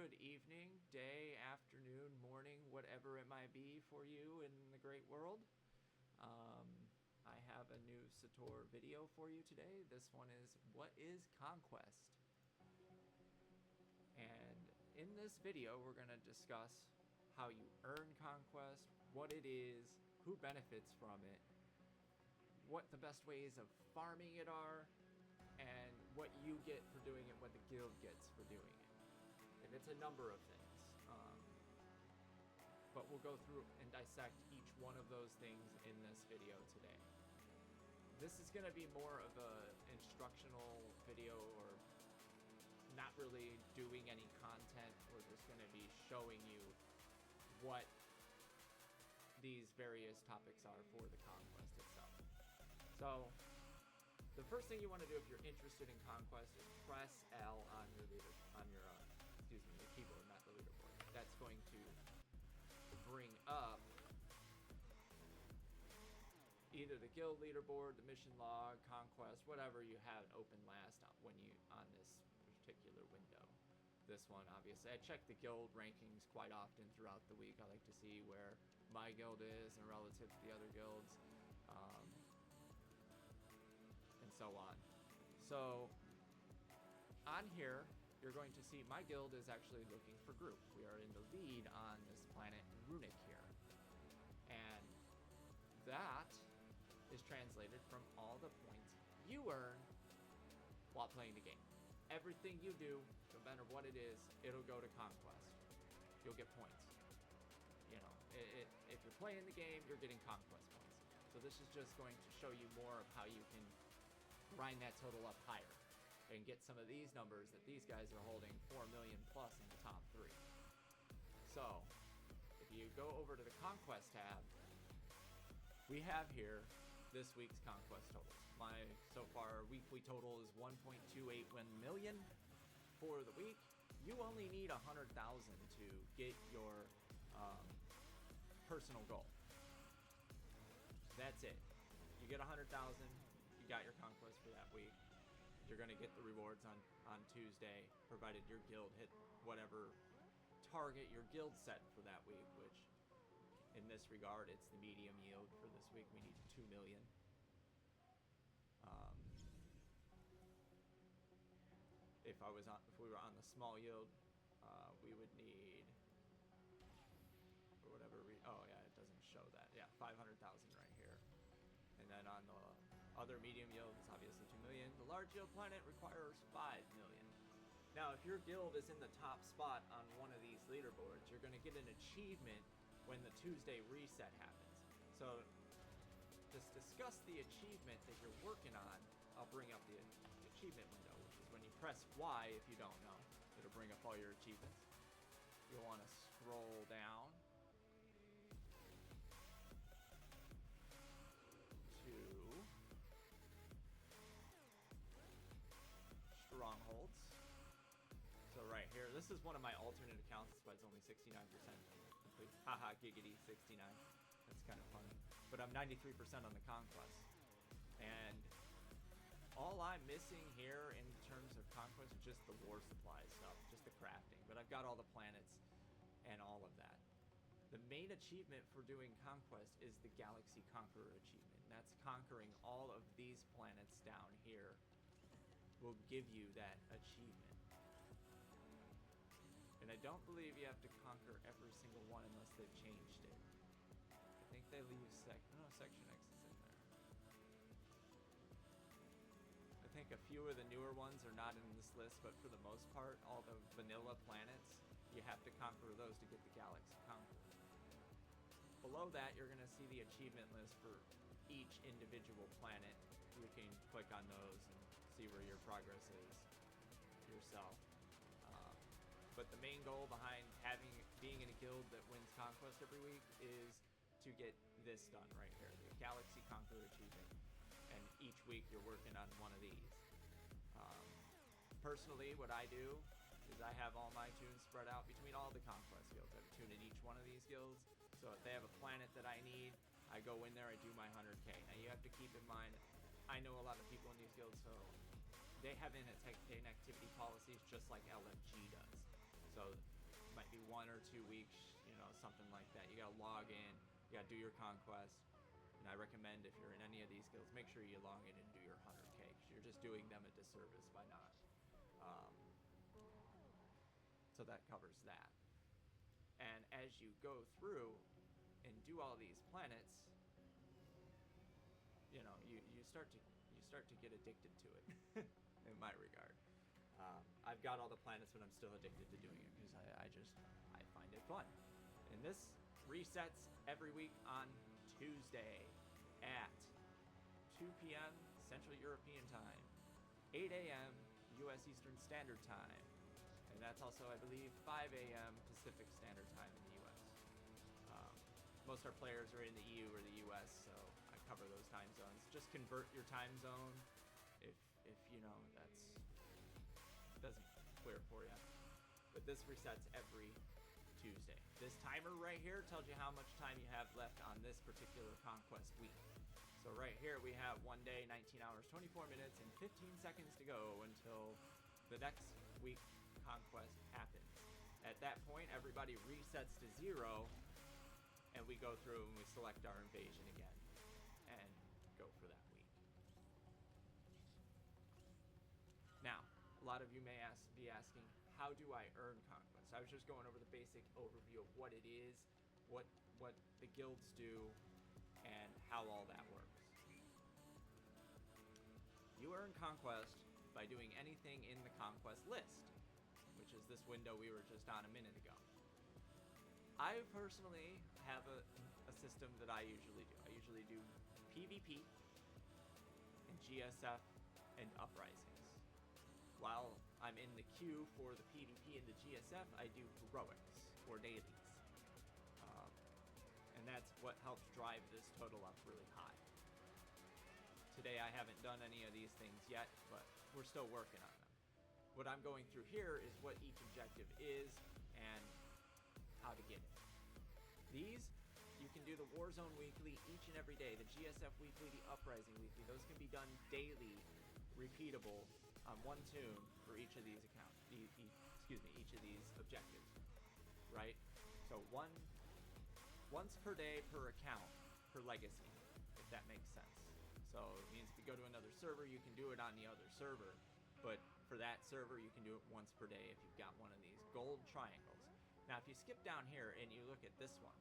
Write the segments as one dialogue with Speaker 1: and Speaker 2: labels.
Speaker 1: good evening, day, afternoon, morning, whatever it might be for you in the great world. I have a new Swtor video for you today. This one is, what is Conquest? And in this video, we're going to discuss how you earn Conquest, what it is, who benefits from it, what the best ways of farming it are, and what you get for doing it, what the guild gets for doing it. And it's a number of things. But we'll go through and dissect each one of those things in this video today. This is going to be more of a instructional video, or not really doing any content. We're just going to be showing you what these various topics are for the Conquest itself. So the first thing you want to do if you're interested in Conquest is press L on your your keyboard, not the leaderboard. That's going to bring up either the guild leaderboard, the mission log, Conquest, whatever you had open last on this particular window. This one, obviously, I check the guild rankings quite often throughout the week. I like to see where my guild is and relative to the other guilds, and so on. So on here, you're going to see my guild is actually looking for group. We are in the lead on this planet Runic here. And that is translated from all the points you earn while playing the game. Everything you do, no matter what it is, it'll go to Conquest. You'll get points. You know, if you're playing the game, you're getting Conquest points. So this is just going to show you more of how you can grind that total up higher and get some of these numbers that these guys are holding 4 million plus in the top 3. So if you go over to the Conquest tab, we have here this week's Conquest totals. My so far weekly total is 1.281 million for the week. You only need 100,000 to get your personal goal. That's it. You get 100,000, you got your Conquest for that week. You're going to get the rewards on Tuesday, provided your guild hit whatever target your guild set for that week, which in this regard, it's the medium yield for this week. We need 2 million. If we were on the small yield, we would need, for whatever reason, oh yeah, it doesn't show that. Yeah, 500,000 right here. And then on the other medium yield, it's obviously 2 million. The large yield planet requires 5 million. Now, if your guild is in the top spot on one of these leaderboards, you're going to get an achievement when the Tuesday reset happens. So, to discuss the achievement that you're working on, I'll bring up the achievement window, which is when you press Y, if you don't know, it'll bring up all your achievements. You'll want to scroll down to Strongholds. So right here, this is one of my alternate accounts, that's why it's only 69% complete. Haha, giggity, 69. That's kind of funny. But I'm 93% on the Conquest. And all I'm missing here in terms of Conquest is just the war supply stuff, just the crafting. But I've got all the planets and all of that. The main achievement for doing Conquest is the Galaxy Conqueror achievement. That's conquering all of these planets down here will give you that achievement. And I don't believe you have to conquer every single one unless they've changed it. I think they leave Section X is in there. I think a few of the newer ones are not in this list, but for the most part, all the vanilla planets, you have to conquer those to get the Galaxy Conqueror. Below that, you're going to see the achievement list for each individual planet. You can click on those and see where your progress is yourself. But the main goal behind being in a guild that wins Conquest every week is to get this done right here, the Galaxy Conqueror achievement. And each week you're working on one of these. Personally, what I do is I have all my tunes spread out between all the Conquest guilds. I have a tune in each one of these guilds. So if they have a planet that I need, I go in there, I do my 100K. Now you have to keep in mind, I know a lot of people in these guilds, so they have inactivity policies just like LFG does. So be 1 or 2 weeks, something like that. You gotta log in, you gotta do your conquest, and I recommend if you're in any of these guilds, make sure you log in and do your 100k, because you're just doing them a disservice by not. So that covers that. And as you go through and do all these planets, you start to get addicted to it. In my regard, I've got all the planets, but I'm still addicted to doing it because I find it fun. And this resets every week on Tuesday at 2 p.m. Central European Time, 8 a.m. U.S. Eastern Standard Time, and that's also, I believe, 5 a.m. Pacific Standard Time in the U.S. Most of our players are in the EU or the U.S., so I cover those time zones. Just convert your time zone if that doesn't clear for you. But this resets every Tuesday. This timer right here tells you how much time you have left on this particular Conquest week. So right here we have 1 day, 19 hours, 24 minutes, and 15 seconds to go until the next week Conquest happens. At that point, everybody resets to 0, and we go through and we select our invasion again and go for that week. Now, a lot of you may be asking, how do I earn Conquest? I was just going over the basic overview of what it is, what the guilds do, and how all that works. You earn Conquest by doing anything in the Conquest list, which is this window we were just on a minute ago. I personally have a system that I usually do. I usually do PvP and GSF and uprisings. While I'm in the queue for the PvP and the GSF, I do heroics or dailies. And that's what helps drive this total up really high. Today I haven't done any of these things yet, but we're still working on them. What I'm going through here is what each objective is and how to get it. These, you can do the Warzone Weekly each and every day, the GSF Weekly, the Uprising Weekly. Those can be done daily, repeatable, on one tune for each of these accounts. Each of these objectives, right? So once per day per account, per legacy, if that makes sense. So it means if you go to another server, you can do it on the other server, but for that server, you can do it once per day if you've got one of these gold triangles. Now, if you skip down here and you look at this one,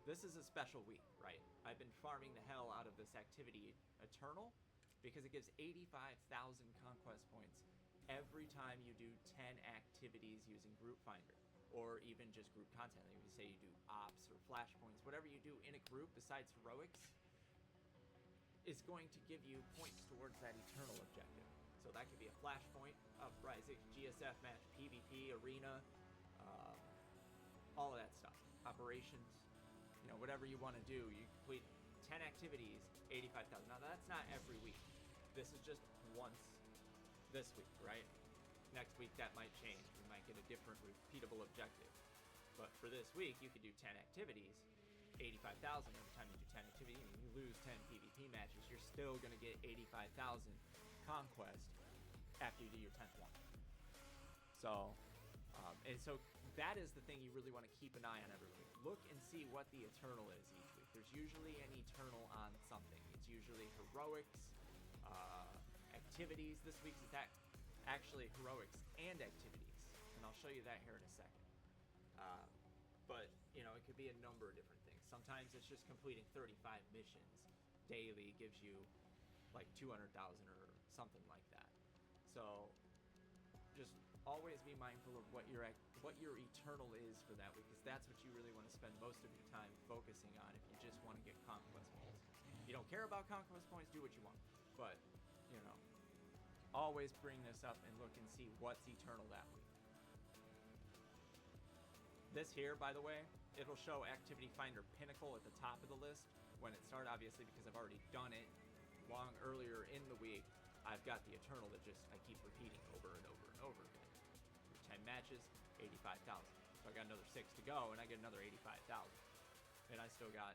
Speaker 1: this is a special week, right? I've been farming the hell out of this activity Eternal because it gives 85,000 conquest points every time you do 10 activities using Group Finder, or even just group content. Like if you say you do ops or flashpoints, whatever you do in a group besides heroics is going to give you points towards that Eternal objective. So that could be a flashpoint, uprising, GSF match, PvP, arena, all of that stuff. Operations, whatever you want to do. You complete 10 activities, 85,000. Now that's not every week. This is just once this week, right? Next week that might change. We might get a different repeatable objective. But for this week, you could do 10 activities, 85,000 every time you do 10 activities. And you lose 10 PvP matches, you're still going to get 85,000 conquest after you do your 10th one. So, so that is the thing you really want to keep an eye on every week. Look and see what the Eternal is each week. There's usually an Eternal on something. It's usually heroics, activities. This week's is actually heroics and activities, and I'll show you that here in a second. But it could be a number of different things. Sometimes it's just completing 35 missions daily gives you like 200,000 or something like that. So just always be mindful of what your Eternal is for that week, because that's what you really want to spend most of your time focusing on if you just want to get conquest points. If you don't care about conquest points, do what you want. But always bring this up and look and see what's Eternal that week. This here, by the way, it'll show Activity Finder Pinnacle at the top of the list when it started, obviously, because I've already done it long earlier in the week. I've got the Eternal that I keep repeating over and over and over again. 10 matches, 85,000. So I got another 6 to go, and I get another 85,000. And I still got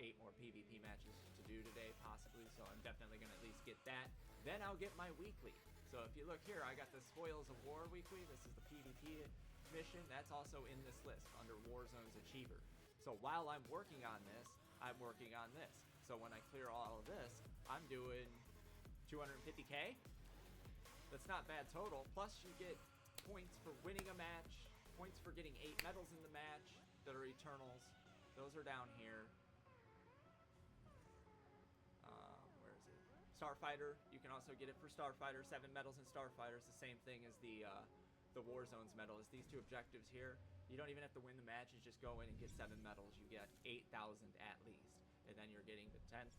Speaker 1: 8 more PvP matches to do today, possibly, so I'm definitely going to at least get that. Then I'll get my weekly. So if you look here, I got the Spoils of War weekly. This is the PvP mission, that's also in this list under Warzone's Achiever. So while I'm working on this, I'm working on this. So when I clear all of this, I'm doing 250K. That's not bad total. Plus you get points for winning a match, points for getting 8 medals in the match that are Eternals. Those are down here. Where is it? Starfighter. You can also get it for Starfighter. 7 medals in Starfighter is the same thing as the Warzone's medal. Is these 2 objectives here. You don't even have to win the match. You just go in and get 7 medals. You get 8,000 at least. And then you're getting the 10th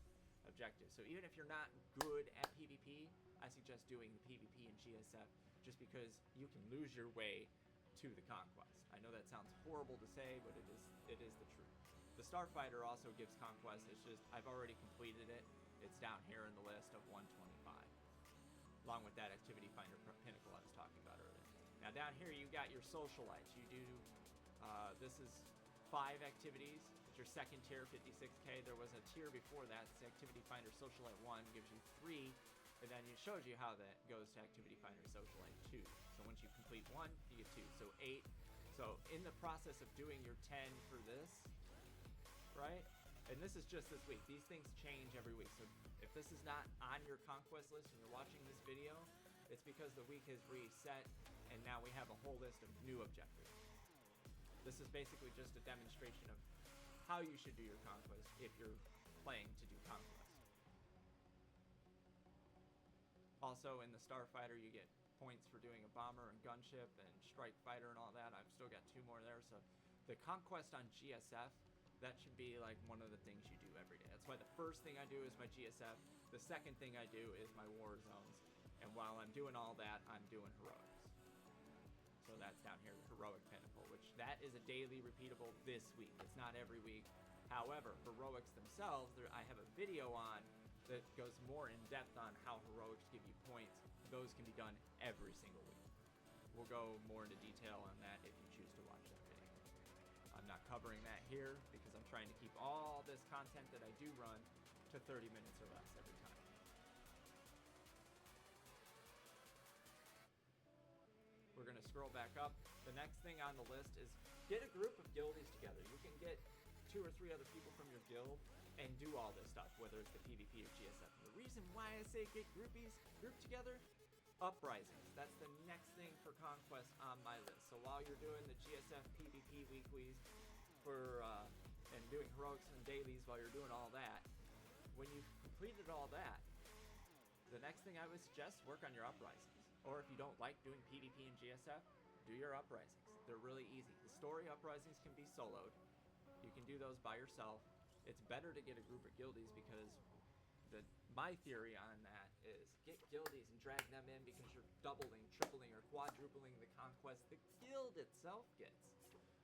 Speaker 1: objective. So even if you're not good at PvP, I suggest doing the PvP and GSF just because you can lose your way to the Conquest. I know that sounds horrible to say, but it is the truth. The Starfighter also gives Conquest. It's just I've already completed it. It's down here in the list of 125, along with that Activity Finder Pinnacle I was talking about earlier. Now down here you got your socialites. You do this is 5 activities. It's your second tier, 56K. There was a tier before that. It's Activity Finder Socialite 1 gives you 3, and then it shows you how that goes to Activity Finder Socialite 2. So once you complete 1, you get 2. So 8. So in the process of doing your 10 for this, right? And this is just this week. These things change every week. So if this is not on your Conquest list and you're watching this video, it's because the week has reset and now we have a whole list of new objectives. This is basically just a demonstration of how you should do your Conquest if you're playing to do Conquest. Also in the Starfighter you get points for doing a bomber and gunship and strike fighter and all that. I've still got 2 more there. So the Conquest on GSF, that should be like one of the things you do every day. That's why the first thing I do is my GSF. The second thing I do is my war zones. And while I'm doing all that, I'm doing heroics. So that's down here, the heroic pinnacle, which that is a daily repeatable this week. It's not every week. However, heroics themselves, I have a video on that goes more in depth on how heroics give you points. Those can be done every single week. We'll go more into detail on that if you choose to watch that video. I'm not covering that here because I'm trying to keep all this content that I do run to 30 minutes or less every time. We're going to scroll back up. The next thing on the list is get a group of guildies together. You can get 2 or 3 other people from your guild and do all this stuff, whether it's the PvP or GSF. And the reason why I say get groupies grouped together, uprisings. That's the next thing for Conquest on my list. So while you're doing the GSF PvP weeklies for and doing heroics and dailies, while you're doing all that, when you've completed all that, the next thing I would suggest, work on your uprisings. Or if you don't like doing PvP and GSF, do your uprisings. They're really easy. The story uprisings can be soloed. You can do those by yourself. It's better to get a group of guildies because my theory on that is get guildies and drag them in because you're doubling, tripling, or quadrupling the conquest the guild itself gets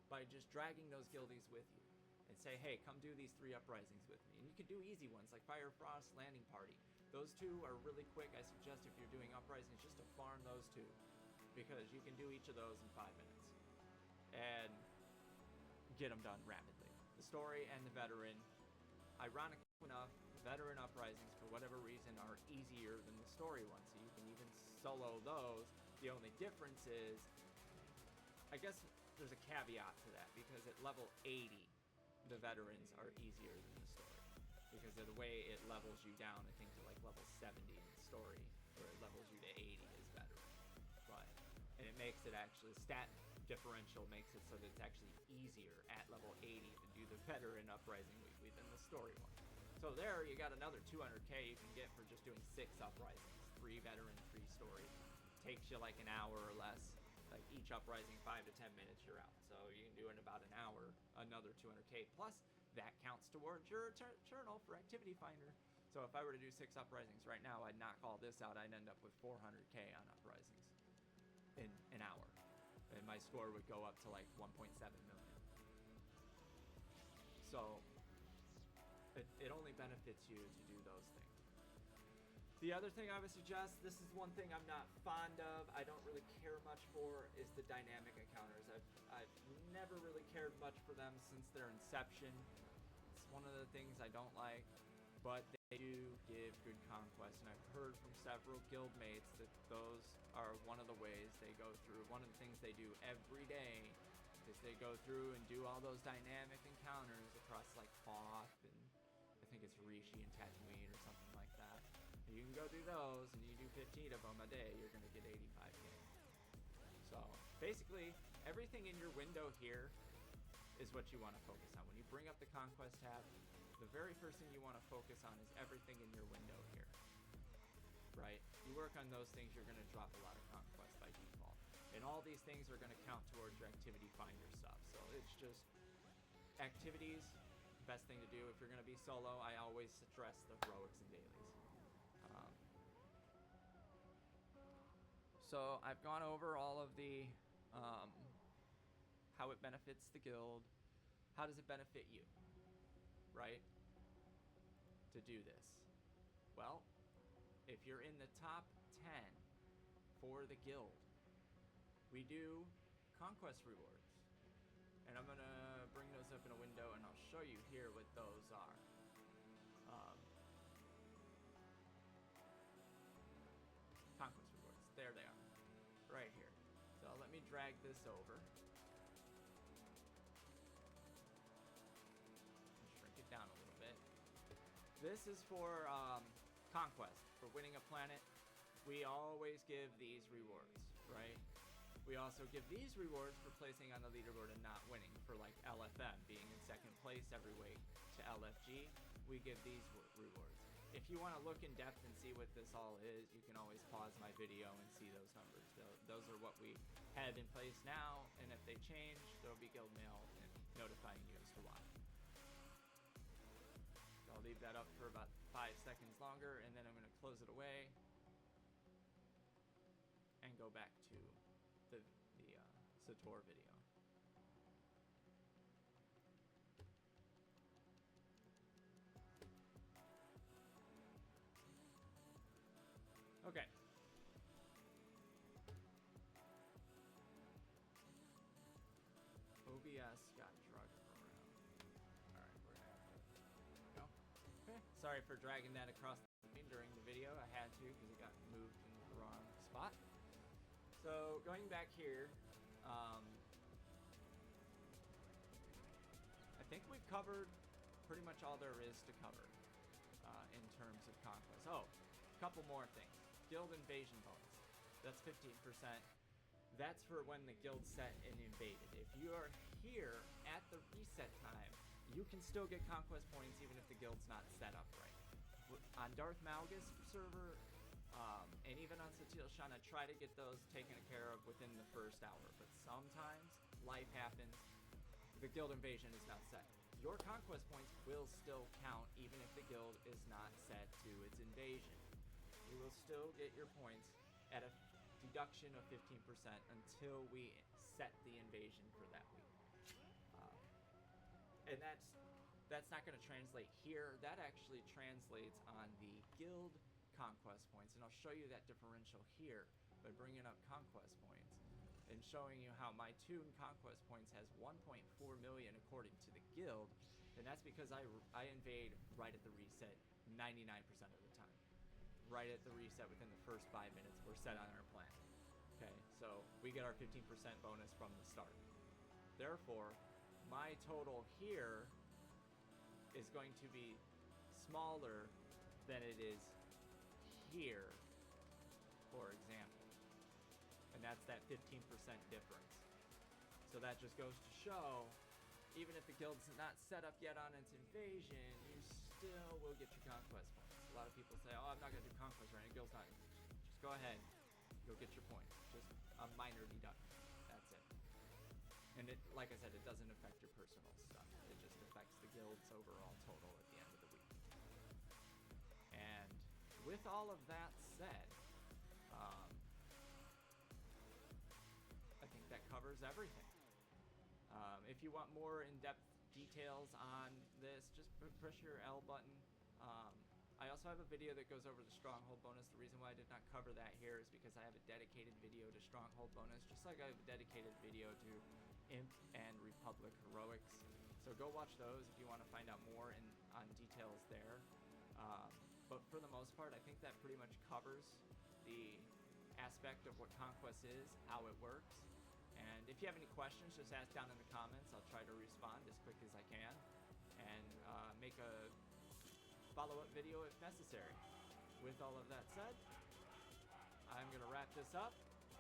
Speaker 1: by just dragging those guildies with you and say, hey, come do these 3 uprisings with me. And you can do easy ones like Fire Frost Landing Party. Those 2 are really quick. I suggest if you're doing uprisings just to farm those 2 because you can do each of those in 5 minutes and get them done rapidly. The story and the veteran, ironically enough, veteran uprisings for whatever reason are easier than the story ones, so you can even solo those. The only difference is, I guess there's a caveat to that because at level 80 the veterans are easier than the story because of the way it levels you down, I think, to like level 70 in the story, where it levels you to 80 as veteran. And it makes it actually, stat differential makes it so that it's actually easier at level 80 to do the veteran uprising weekly than the story one. So there you got another 200K you can get for just doing 6 uprisings, 3 veteran, 3 story. Takes you like an hour or less. Like each uprising 5 to 10 minutes, you're out. So you can do in about an hour another 200K. Plus that counts towards your journal for Activity Finder. So if I were to do 6 uprisings right now, I'd knock all this out. I'd end up with 400K on uprisings in an hour. And my score would go up to like 1.7 million. So it only benefits you to do those things. The other thing I would suggest, this is one thing I'm not fond of, I don't really care much for, is the dynamic encounters. I've never really cared much for them since their inception. It's one of the things I don't like, but they do give good conquest, and I've heard from several guild mates that those are one of the ways they go through. One of the things they do every day is they go through and do all those dynamic encounters across like Hoth and I think it's Rishi and Tatooine or something like that. You can go do those, and you do 15 of them a day, you're going to get 85k. So basically, everything in your window here is what you want to focus on. When you bring up the Conquest tab, the very first thing you want to focus on is everything in your window here. Right? You work on those things, you're going to drop a lot of Conquest by default. And all these things are going to count towards your activity finder stuff. So it's just activities, best thing to do. If you're going to be solo, I always stress the heroics and dailies. So I've gone over all of the how it benefits the guild. How does it benefit you, right, to do this? Well, if you're in the top 10 for the guild, we do Conquest rewards. And I'm going to bring those up in a window, and I'll show you here what those are. Conquest rewards. There they are. Right here. So let me drag this over. Shrink it down a little bit. This is for Conquest. For winning a planet, we always give these rewards, right? We also give these rewards for placing on the leaderboard and not winning. For like LFM, being in second place every week to LFG, we give these rewards. If you want to look in depth and see what this all is, you can always pause my video and see those numbers. Those are what we have in place now, and if they change, there will be guild mail notifying you as to why. So I'll leave that up for about 5 seconds longer, and then I'm going to close it away and go back to the Swtor video. Okay. OBS got drugged around. Alright, we're gonna have to go. Okay. Sorry for dragging that across the screen during the video. I had to because it got moved in the wrong spot. So going back here, I think we've covered pretty much all there is to cover in terms of Conquest. Oh, a couple more things. Guild invasion bonus. That's 15%. That's for when the guild set and invaded. If you are here at the reset time, you can still get Conquest points even if the guild's not set up right. On Darth Malgus server, and even on Satil Shana, try to get those taken care of within the first hour. But sometimes life happens. The guild invasion is not set. Your Conquest points will still count even if the guild is not set to its invasion. You will still get your points at a deduction of 15% until we set the invasion for that week. And that's not going to translate here. That actually translates on the guild Conquest points, and I'll show you that differential here by bringing up Conquest points and showing you how my Toon Conquest points has 1.4 million according to the guild, and that's because I invade right at the reset 99% of the time. Right at the reset within the first 5 minutes, we're set on our plan. Okay, so we get our 15% bonus from the start. Therefore, my total here is going to be smaller than it is here, for example. And that's that 15% difference. So that just goes to show, even if the guild's not set up yet on its invasion, you still will get your Conquest points. A lot of people say, oh, I'm not going to do Conquest right now, the guild's not. Just go ahead, you'll get your points. Just a minor deduction, that's it. And it, like I said, it doesn't affect your personal stuff. It just affects the guild's overall total at the end of the week. And with all of that said, I think that covers everything. If you want more in-depth details on this, just push your L button. I also have a video that goes over the Stronghold bonus. The reason why I did not cover that here is because I have a dedicated video to Stronghold bonus, just like I have a dedicated video to Imp and Republic Heroics. So go watch those if you want to find out more on details there. But for the most part, I think that pretty much covers the aspect of what Conquest is, how it works. And if you have any questions, just ask down in the comments. I'll try to respond as quick as I can and make a follow-up video if necessary. With all of that said, I'm going to wrap this up,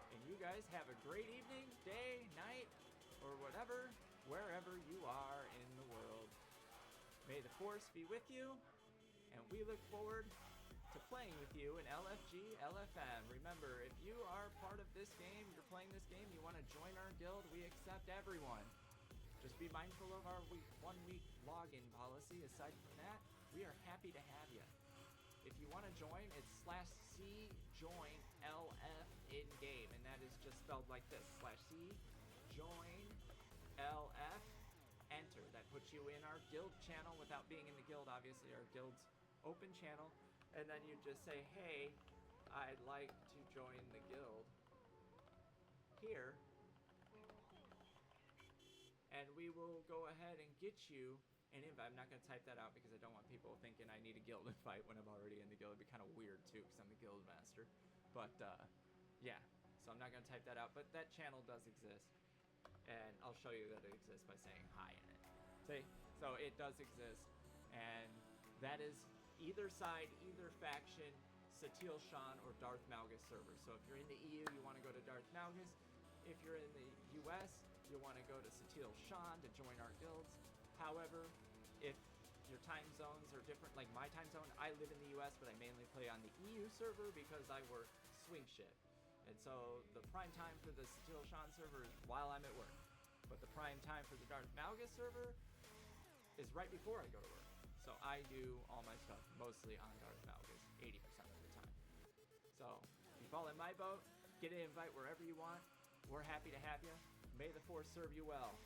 Speaker 1: and you guys have a great evening, day, night, or whatever, wherever you are in the world. May the Force be with you, and we look forward to playing with you in LFG LFM. Remember, if you are part of this game, you're playing this game, you want to join our guild, we accept everyone. Just be mindful of our 1 week login policy. Aside from that, we are happy to have you. If you want to join, it's /C join LF in game, and that is just spelled like this: /C join LF enter. That puts you in our guild channel without being in the guild. Obviously, our guild's open channel. And then you just say, hey, I'd like to join the guild here. And we will go ahead and get you an invite. I'm not going to type that out because I don't want people thinking I need a guild invite when I'm already in the guild. It'd be kind of weird too because I'm the guild master. But yeah, so I'm not going to type that out. But that channel does exist. And I'll show you that it exists by saying hi in it. See? So it does exist. And that is either side, either faction, Satil Shan or Darth Malgus server. So if you're in the EU, you want to go to Darth Malgus. If you're in the US, you'll want to go to Satil Shan to join our guilds. However, if your time zones are different, like my time zone, I live in the US, but I mainly play on the EU server because I work swing shift. And so the prime time for the Satil Shan server is while I'm at work. But the prime time for the Darth Malgus server is right before I go to work. So I do all my stuff mostly on Darth Malgus 80% of the time. So if you fall in my boat, get an invite wherever you want. We're happy to have you. May the Force serve you well.